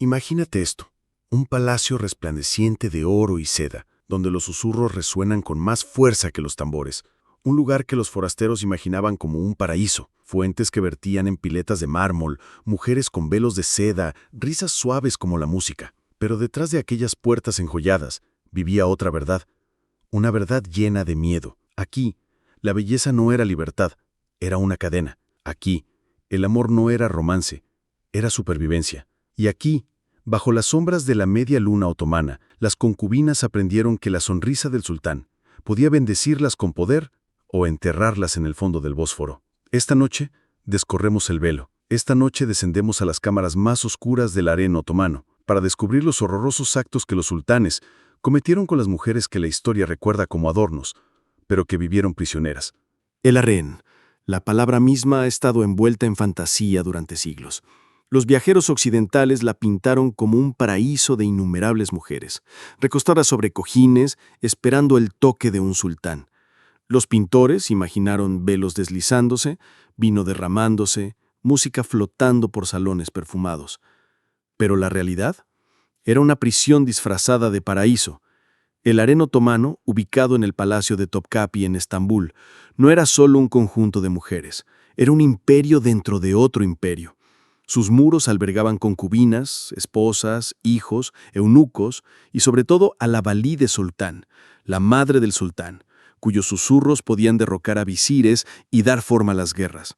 Imagínate esto, un palacio resplandeciente de oro y seda, donde los susurros resuenan con más fuerza que los tambores. Un lugar que los forasteros imaginaban como un paraíso, fuentes que vertían en piletas de mármol, mujeres con velos de seda, risas suaves como la música. Pero detrás de aquellas puertas enjolladas vivía otra verdad, una verdad llena de miedo. Aquí, la belleza no era libertad, era una cadena. Aquí, el amor no era romance, era supervivencia. Y aquí, bajo las sombras de la media luna otomana, las concubinas aprendieron que la sonrisa del sultán podía bendecirlas con poder o enterrarlas en el fondo del Bósforo. Esta noche descorremos el velo. Esta noche descendemos a las cámaras más oscuras del harén otomano para descubrir los horrorosos actos que los sultanes cometieron con las mujeres que la historia recuerda como adornos, pero que vivieron prisioneras. El harén. La palabra misma ha estado envuelta en fantasía durante siglos. Los viajeros occidentales la pintaron como un paraíso de innumerables mujeres, recostadas sobre cojines, esperando el toque de un sultán. Los pintores imaginaron velos deslizándose, vino derramándose, música flotando por salones perfumados. Pero la realidad era una prisión disfrazada de paraíso. El harén otomano, ubicado en el Palacio de Topkapi en Estambul, no era solo un conjunto de mujeres, era un imperio dentro de otro imperio. Sus muros albergaban concubinas, esposas, hijos, eunucos y sobre todo a la valide sultán, la madre del sultán, cuyos susurros podían derrocar a visires y dar forma a las guerras.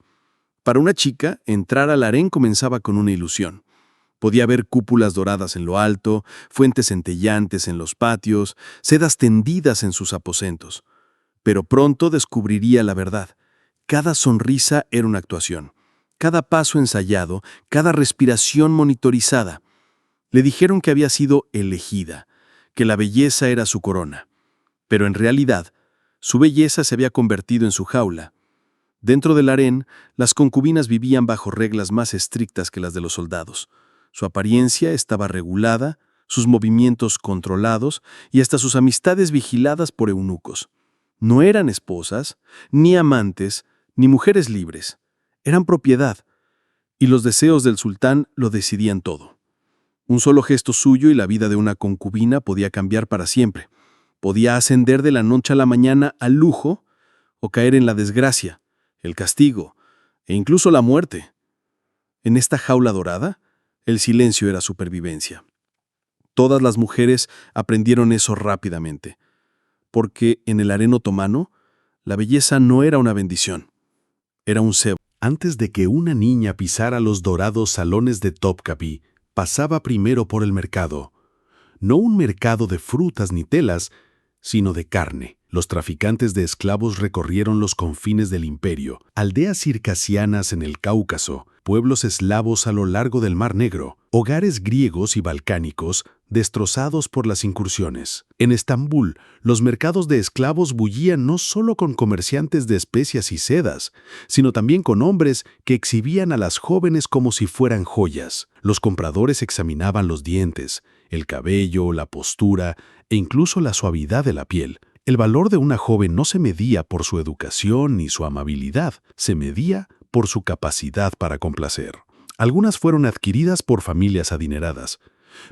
Para una chica, entrar al harén comenzaba con una ilusión. Podía ver cúpulas doradas en lo alto, fuentes centellantes en los patios, sedas tendidas en sus aposentos. Pero pronto descubriría la verdad. Cada sonrisa era una actuación. Cada paso ensayado, cada respiración monitorizada. Le dijeron que había sido elegida, que la belleza era su corona. Pero en realidad, su belleza se había convertido en su jaula. Dentro del harén, las concubinas vivían bajo reglas más estrictas que las de los soldados. Su apariencia estaba regulada, sus movimientos controlados y hasta sus amistades vigiladas por eunucos. No eran esposas, ni amantes, ni mujeres libres. Eran propiedad, y los deseos del sultán lo decidían todo. Un solo gesto suyo y la vida de una concubina podía cambiar para siempre. Podía ascender de la noche a la mañana al lujo o caer en la desgracia, el castigo e incluso la muerte. En esta jaula dorada, el silencio era supervivencia. Todas las mujeres aprendieron eso rápidamente, porque en el harén otomano, la belleza no era una bendición, era un cebo. Antes de que una niña pisara los dorados salones de Topkapi, pasaba primero por el mercado. No un mercado de frutas ni telas, sino de carne. Los traficantes de esclavos recorrieron los confines del imperio, aldeas circasianas en el Cáucaso, pueblos eslavos a lo largo del Mar Negro, hogares griegos y balcánicos destrozados por las incursiones. En Estambul, los mercados de esclavos bullían no solo con comerciantes de especias y sedas, sino también con hombres que exhibían a las jóvenes como si fueran joyas. Los compradores examinaban los dientes, el cabello, la postura e incluso la suavidad de la piel. El valor de una joven no se medía por su educación ni su amabilidad, se medía por su capacidad para complacer. Algunas fueron adquiridas por familias adineradas,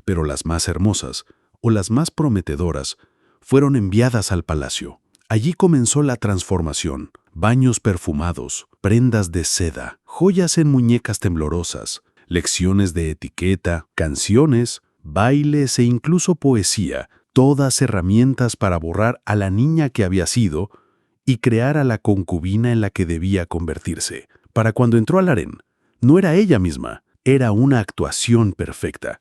pero las más hermosas o las más prometedoras fueron enviadas al palacio. Allí comenzó la transformación, baños perfumados, prendas de seda, joyas en muñecas temblorosas, lecciones de etiqueta, canciones, bailes e incluso poesía, todas herramientas para borrar a la niña que había sido y crear a la concubina en la que debía convertirse. Para cuando entró al harén, no era ella misma, era una actuación perfecta.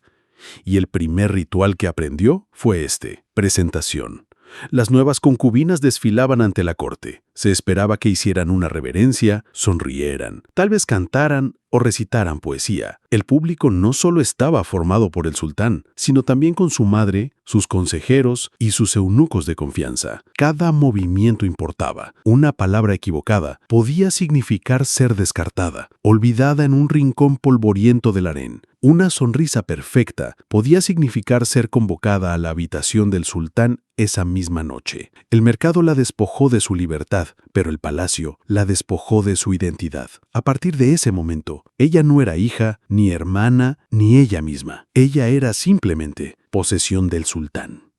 Y el primer ritual que aprendió fue este: presentación. Las nuevas concubinas desfilaban ante la corte. Se esperaba que hicieran una reverencia, sonrieran, tal vez cantaran o recitaran poesía. El público no solo estaba formado por el sultán, sino también con su madre, sus consejeros y sus eunucos de confianza. Cada movimiento importaba. Una palabra equivocada podía significar ser descartada, olvidada en un rincón polvoriento del harén. Una sonrisa perfecta podía significar ser convocada a la habitación del sultán esa misma noche. El mercado la despojó de su libertad, pero el palacio la despojó de su identidad. A partir de ese momento, ella no era hija, ni hermana, ni ella misma. Ella era simplemente posesión del sultán.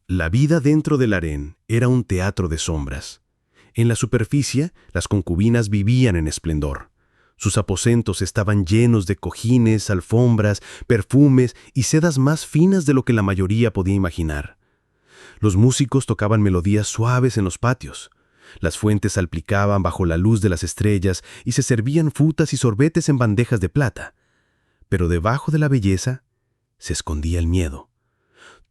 La vida dentro del harén era un teatro de sombras. En la superficie, las concubinas vivían en esplendor. Sus aposentos estaban llenos de cojines, alfombras, perfumes y sedas más finas de lo que la mayoría podía imaginar. Los músicos tocaban melodías suaves en los patios. Las fuentes salpicaban bajo la luz de las estrellas y se servían frutas y sorbetes en bandejas de plata. Pero debajo de la belleza se escondía el miedo.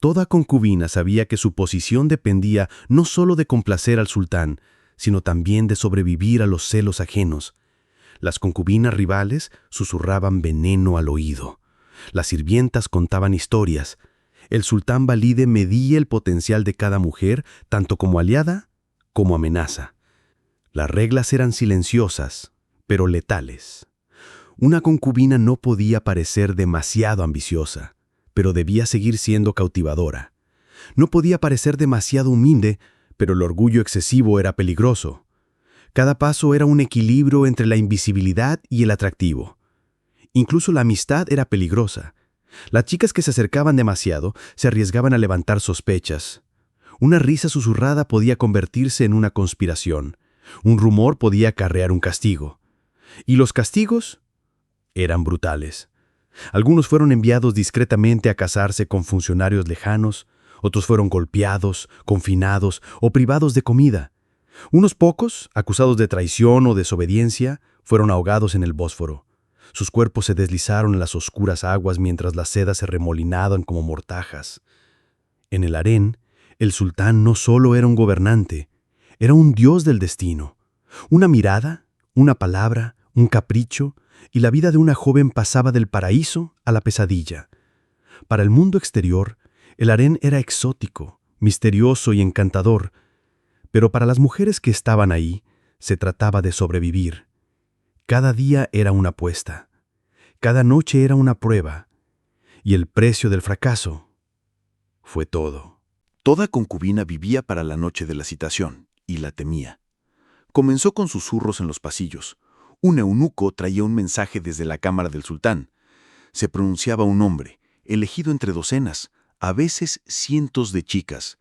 Toda concubina sabía que su posición dependía no solo de complacer al sultán, sino también de sobrevivir a los celos ajenos. Las concubinas rivales susurraban veneno al oído. Las sirvientas contaban historias. El sultán Valide medía el potencial de cada mujer, tanto como aliada como amenaza. Las reglas eran silenciosas, pero letales. Una concubina no podía parecer demasiado ambiciosa, pero debía seguir siendo cautivadora. No podía parecer demasiado humilde, pero el orgullo excesivo era peligroso. Cada paso era un equilibrio entre la invisibilidad y el atractivo. Incluso la amistad era peligrosa. Las chicas que se acercaban demasiado se arriesgaban a levantar sospechas. Una risa susurrada podía convertirse en una conspiración. Un rumor podía acarrear un castigo. Y los castigos eran brutales. Algunos fueron enviados discretamente a casarse con funcionarios lejanos, otros fueron golpeados, confinados o privados de comida. Unos pocos, acusados de traición o desobediencia, fueron ahogados en el Bósforo. Sus cuerpos se deslizaron en las oscuras aguas mientras las sedas se remolinaban como mortajas. En el harén, el sultán no solo era un gobernante, era un dios del destino. Una mirada, una palabra, un capricho, y la vida de una joven pasaba del paraíso a la pesadilla. Para el mundo exterior, el harén era exótico, misterioso y encantador, pero para las mujeres que estaban ahí, se trataba de sobrevivir. Cada día era una apuesta, cada noche era una prueba, y el precio del fracaso fue todo. Toda concubina vivía para la noche de la citación, y la temía. Comenzó con susurros en los pasillos. Un eunuco traía un mensaje desde la cámara del sultán. Se pronunciaba un nombre, elegido entre docenas, a veces cientos de chicas.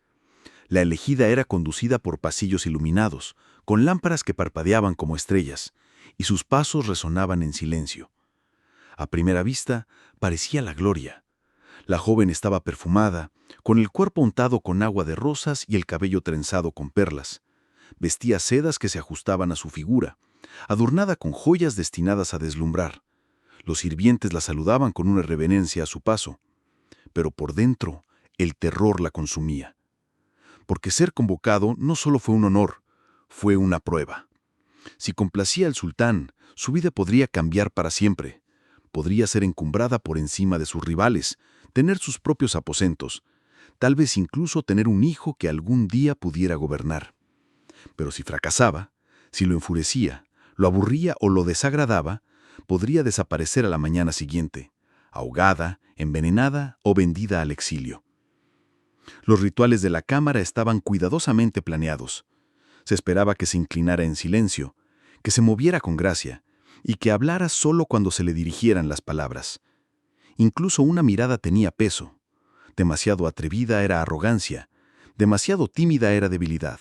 La elegida era conducida por pasillos iluminados, con lámparas que parpadeaban como estrellas, y sus pasos resonaban en silencio. A primera vista, parecía la gloria. La joven estaba perfumada, con el cuerpo untado con agua de rosas y el cabello trenzado con perlas. Vestía sedas que se ajustaban a su figura, adornada con joyas destinadas a deslumbrar. Los sirvientes la saludaban con una reverencia a su paso, pero por dentro el terror la consumía. Porque ser convocado no solo fue un honor, fue una prueba. Si complacía al sultán, su vida podría cambiar para siempre. Podría ser encumbrada por encima de sus rivales, tener sus propios aposentos, tal vez incluso tener un hijo que algún día pudiera gobernar. Pero si fracasaba, si lo enfurecía, lo aburría o lo desagradaba, podría desaparecer a la mañana siguiente, ahogada, envenenada o vendida al exilio. Los rituales de la cámara estaban cuidadosamente planeados. Se esperaba que se inclinara en silencio, que se moviera con gracia y que hablara solo cuando se le dirigieran las palabras. Incluso una mirada tenía peso. Demasiado atrevida era arrogancia, demasiado tímida era debilidad.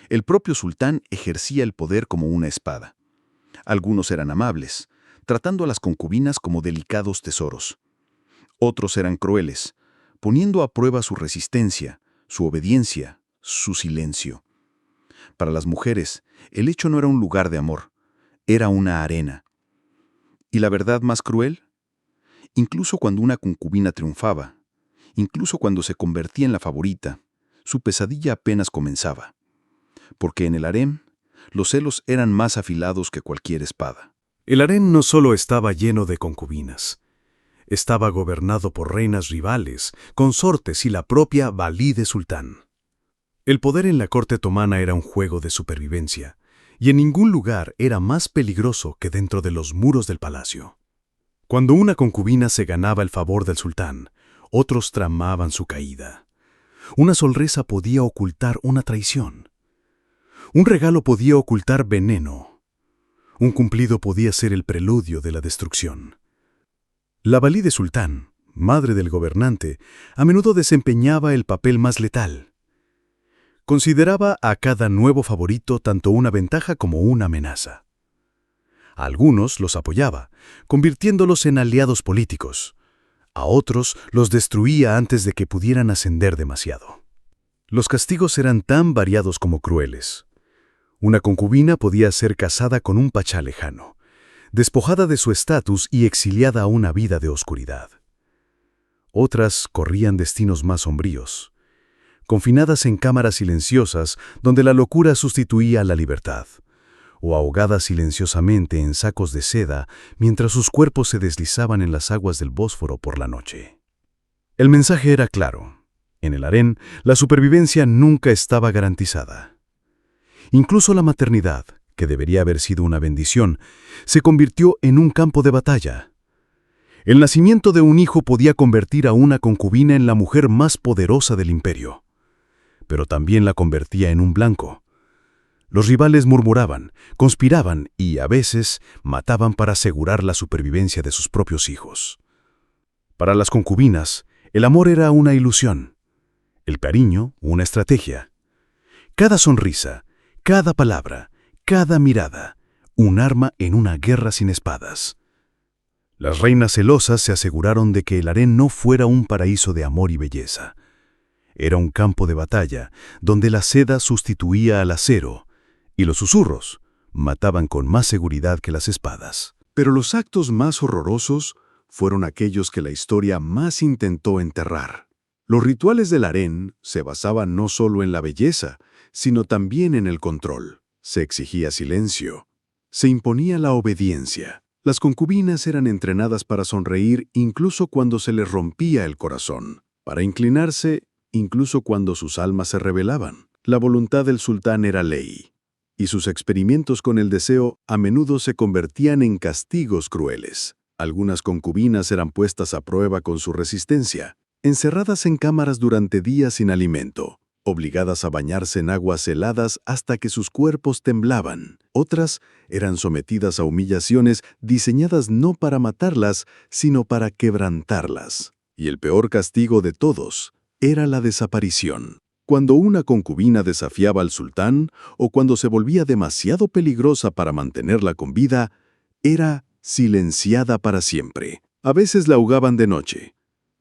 El propio sultán ejercía el poder como una espada. Algunos eran amables, tratando a las concubinas como delicados tesoros. Otros eran crueles, poniendo a prueba su resistencia, su obediencia, su silencio. Para las mujeres, el hecho no era un lugar de amor, era una arena. ¿Y la verdad más cruel? Incluso cuando una concubina triunfaba, incluso cuando se convertía en la favorita, su pesadilla apenas comenzaba. Porque en el harén, los celos eran más afilados que cualquier espada. El harén no solo estaba lleno de concubinas. Estaba gobernado por reinas rivales, consortes y la propia Valide Sultán. El poder en la corte otomana era un juego de supervivencia, y en ningún lugar era más peligroso que dentro de los muros del palacio. Cuando una concubina se ganaba el favor del sultán, otros tramaban su caída. Una sonrisa podía ocultar una traición. Un regalo podía ocultar veneno. Un cumplido podía ser el preludio de la destrucción. La valide sultán, madre del gobernante, a menudo desempeñaba el papel más letal. Consideraba a cada nuevo favorito tanto una ventaja como una amenaza. A algunos los apoyaba, convirtiéndolos en aliados políticos. A otros los destruía antes de que pudieran ascender demasiado. Los castigos eran tan variados como crueles. Una concubina podía ser casada con un pachá lejano, despojada de su estatus y exiliada a una vida de oscuridad. Otras corrían destinos más sombríos, confinadas en cámaras silenciosas donde la locura sustituía a la libertad, o ahogadas silenciosamente en sacos de seda mientras sus cuerpos se deslizaban en las aguas del Bósforo por la noche. El mensaje era claro. En el harén, la supervivencia nunca estaba garantizada. Incluso la maternidad, que debería haber sido una bendición, se convirtió en un campo de batalla. El nacimiento de un hijo podía convertir a una concubina en la mujer más poderosa del imperio, pero también la convertía en un blanco. Los rivales murmuraban, conspiraban y, a veces, mataban para asegurar la supervivencia de sus propios hijos. Para las concubinas, el amor era una ilusión, el cariño una estrategia. Cada sonrisa, cada palabra, cada mirada, un arma en una guerra sin espadas. Las reinas celosas se aseguraron de que el harén no fuera un paraíso de amor y belleza. Era un campo de batalla donde la seda sustituía al acero, y los susurros mataban con más seguridad que las espadas. Pero los actos más horrorosos fueron aquellos que la historia más intentó enterrar. Los rituales del harén se basaban no solo en la belleza, sino también en el control. Se exigía silencio. Se imponía la obediencia. Las concubinas eran entrenadas para sonreír incluso cuando se les rompía el corazón, para inclinarse incluso cuando sus almas se rebelaban. La voluntad del sultán era ley, y sus experimentos con el deseo a menudo se convertían en castigos crueles. Algunas concubinas eran puestas a prueba con su resistencia, encerradas en cámaras durante días sin alimento, obligadas a bañarse en aguas heladas hasta que sus cuerpos temblaban. Otras eran sometidas a humillaciones diseñadas no para matarlas, sino para quebrantarlas. Y el peor castigo de todos era la desaparición. Cuando una concubina desafiaba al sultán o cuando se volvía demasiado peligrosa para mantenerla con vida, era silenciada para siempre. A veces la ahogaban de noche.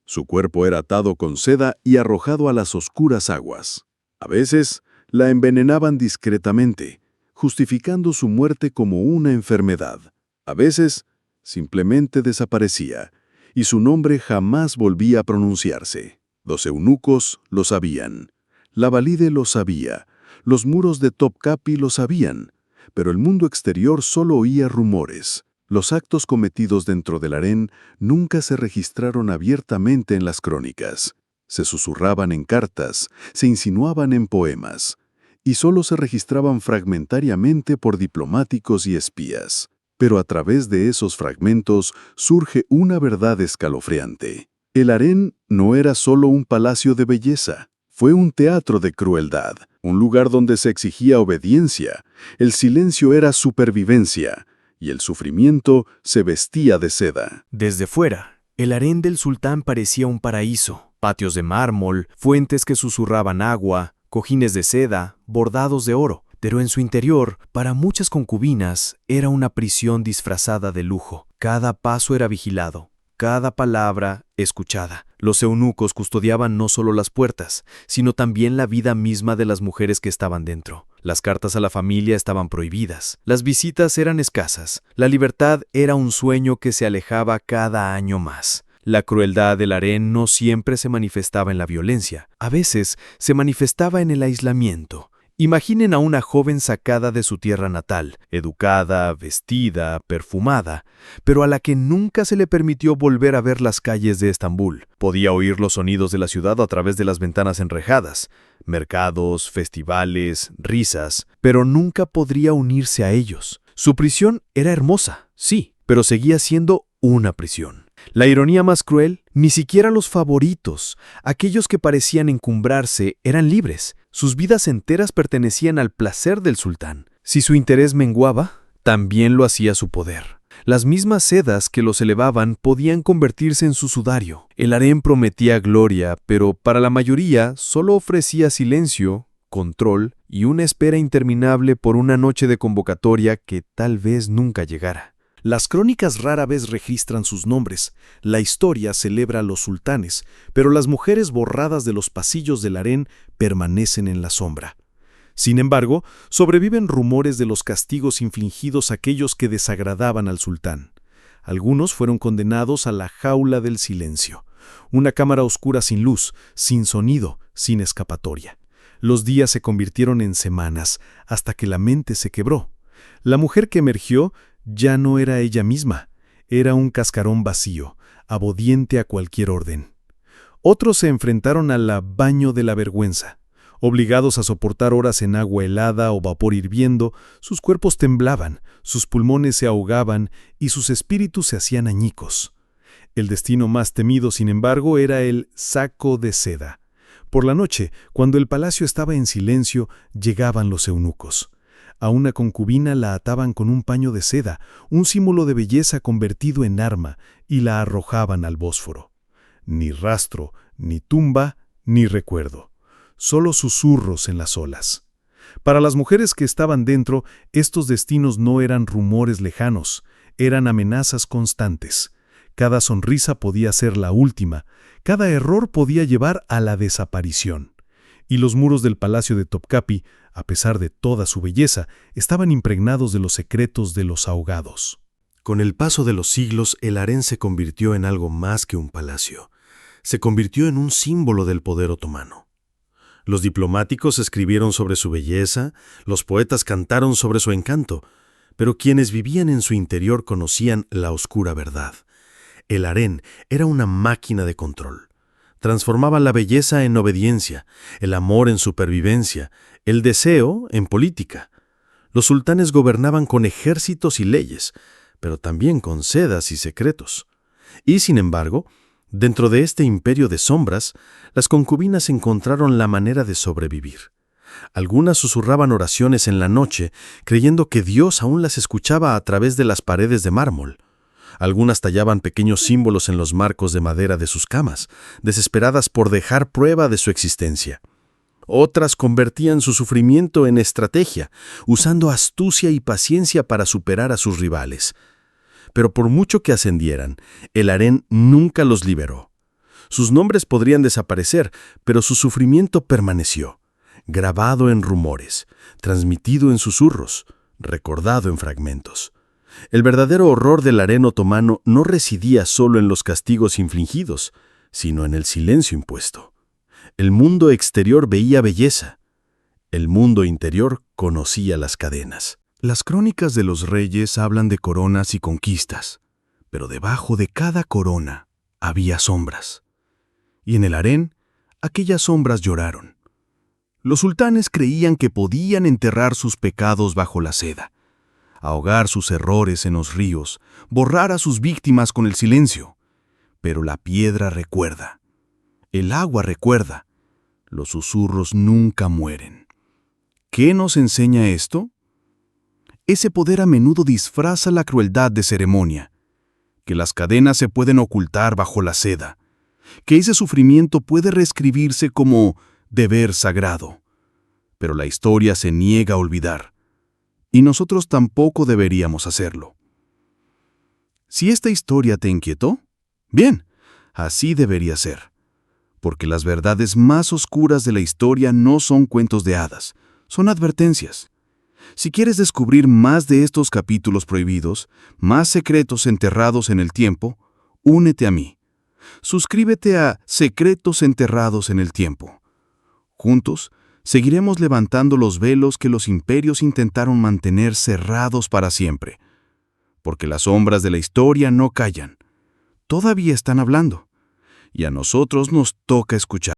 Su cuerpo era atado con seda y arrojado a las oscuras aguas. A veces la envenenaban discretamente, justificando su muerte como una enfermedad. A veces simplemente desaparecía y su nombre jamás volvía a pronunciarse. Los eunucos lo sabían. La valide lo sabía, los muros de Topkapi lo sabían, pero el mundo exterior solo oía rumores. Los actos cometidos dentro del harén nunca se registraron abiertamente en las crónicas. Se susurraban en cartas, se insinuaban en poemas, y solo se registraban fragmentariamente por diplomáticos y espías. Pero a través de esos fragmentos surge una verdad escalofriante. El harén no era solo un palacio de belleza. Fue un teatro de crueldad, un lugar donde se exigía obediencia, el silencio era supervivencia, y el sufrimiento se vestía de seda. Desde fuera, el harén del sultán parecía un paraíso. Patios de mármol, fuentes que susurraban agua, cojines de seda, bordados de oro. Pero en su interior, para muchas concubinas, era una prisión disfrazada de lujo. Cada paso era vigilado. Cada palabra escuchada. Los eunucos custodiaban no solo las puertas, sino también la vida misma de las mujeres que estaban dentro. Las cartas a la familia estaban prohibidas. Las visitas eran escasas. La libertad era un sueño que se alejaba cada año más. La crueldad del harén no siempre se manifestaba en la violencia. A veces se manifestaba en el aislamiento. Imaginen a una joven sacada de su tierra natal, educada, vestida, perfumada, pero a la que nunca se le permitió volver a ver las calles de Estambul. Podía oír los sonidos de la ciudad a través de las ventanas enrejadas, mercados, festivales, risas, pero nunca podría unirse a ellos. Su prisión era hermosa, sí, pero seguía siendo una prisión. La ironía más cruel, ni siquiera los favoritos, aquellos que parecían encumbrarse, eran libres. Sus vidas enteras pertenecían al placer del sultán. Si su interés menguaba, también lo hacía su poder. Las mismas sedas que los elevaban podían convertirse en su sudario. El harén prometía gloria, pero para la mayoría solo ofrecía silencio, control y una espera interminable por una noche de convocatoria que tal vez nunca llegara. Las crónicas rara vez registran sus nombres, la historia celebra a los sultanes, pero las mujeres borradas de los pasillos del harén permanecen en la sombra. Sin embargo, sobreviven rumores de los castigos infligidos a aquellos que desagradaban al sultán. Algunos fueron condenados a la jaula del silencio, una cámara oscura sin luz, sin sonido, sin escapatoria. Los días se convirtieron en semanas, hasta que la mente se quebró. La mujer que emergió ya no era ella misma, era un cascarón vacío, abodiente a cualquier orden. Otros se enfrentaron al baño de la vergüenza. Obligados a soportar horas en agua helada o vapor hirviendo, sus cuerpos temblaban, sus pulmones se ahogaban y sus espíritus se hacían añicos. El destino más temido, sin embargo, era el saco de seda. Por la noche, cuando el palacio estaba en silencio, llegaban los eunucos. A una concubina la ataban con un paño de seda, un símbolo de belleza convertido en arma, y la arrojaban al Bósforo. Ni rastro, ni tumba, ni recuerdo. Solo susurros en las olas. Para las mujeres que estaban dentro, estos destinos no eran rumores lejanos, eran amenazas constantes. Cada sonrisa podía ser la última, cada error podía llevar a la desaparición. Y los muros del palacio de Topkapi, a pesar de toda su belleza, estaban impregnados de los secretos de los ahogados. Con el paso de los siglos, el harén se convirtió en algo más que un palacio. Se convirtió en un símbolo del poder otomano. Los diplomáticos escribieron sobre su belleza, los poetas cantaron sobre su encanto, pero quienes vivían en su interior conocían la oscura verdad. El harén era una máquina de control. Transformaba la belleza en obediencia, el amor en supervivencia, el deseo en política. Los sultanes gobernaban con ejércitos y leyes, pero también con sedas y secretos. Y, sin embargo, dentro de este imperio de sombras, las concubinas encontraron la manera de sobrevivir. Algunas susurraban oraciones en la noche, creyendo que Dios aún las escuchaba a través de las paredes de mármol. Algunas tallaban pequeños símbolos en los marcos de madera de sus camas, desesperadas por dejar prueba de su existencia. Otras convertían su sufrimiento en estrategia, usando astucia y paciencia para superar a sus rivales. Pero por mucho que ascendieran, el harén nunca los liberó. Sus nombres podrían desaparecer, pero su sufrimiento permaneció, grabado en rumores, transmitido en susurros, recordado en fragmentos. El verdadero horror del harén otomano no residía solo en los castigos infligidos, sino en el silencio impuesto. El mundo exterior veía belleza. El mundo interior conocía las cadenas. Las crónicas de los reyes hablan de coronas y conquistas, pero debajo de cada corona había sombras. Y en el harén, aquellas sombras lloraron. Los sultanes creían que podían enterrar sus pecados bajo la seda, ahogar sus errores en los ríos, borrar a sus víctimas con el silencio. Pero la piedra recuerda, el agua recuerda, los susurros nunca mueren. ¿Qué nos enseña esto? Ese poder a menudo disfraza la crueldad de ceremonia, que las cadenas se pueden ocultar bajo la seda, que ese sufrimiento puede reescribirse como deber sagrado, pero la historia se niega a olvidar, y nosotros tampoco deberíamos hacerlo. Si esta historia te inquietó, bien, así debería ser, porque las verdades más oscuras de la historia no son cuentos de hadas, son advertencias. Si quieres descubrir más de estos capítulos prohibidos, más secretos enterrados en el tiempo, únete a mí. Suscríbete a Secretos Enterrados en el Tiempo. Juntos, seguiremos levantando los velos que los imperios intentaron mantener cerrados para siempre. Porque las sombras de la historia no callan. Todavía están hablando. Y a nosotros nos toca escuchar.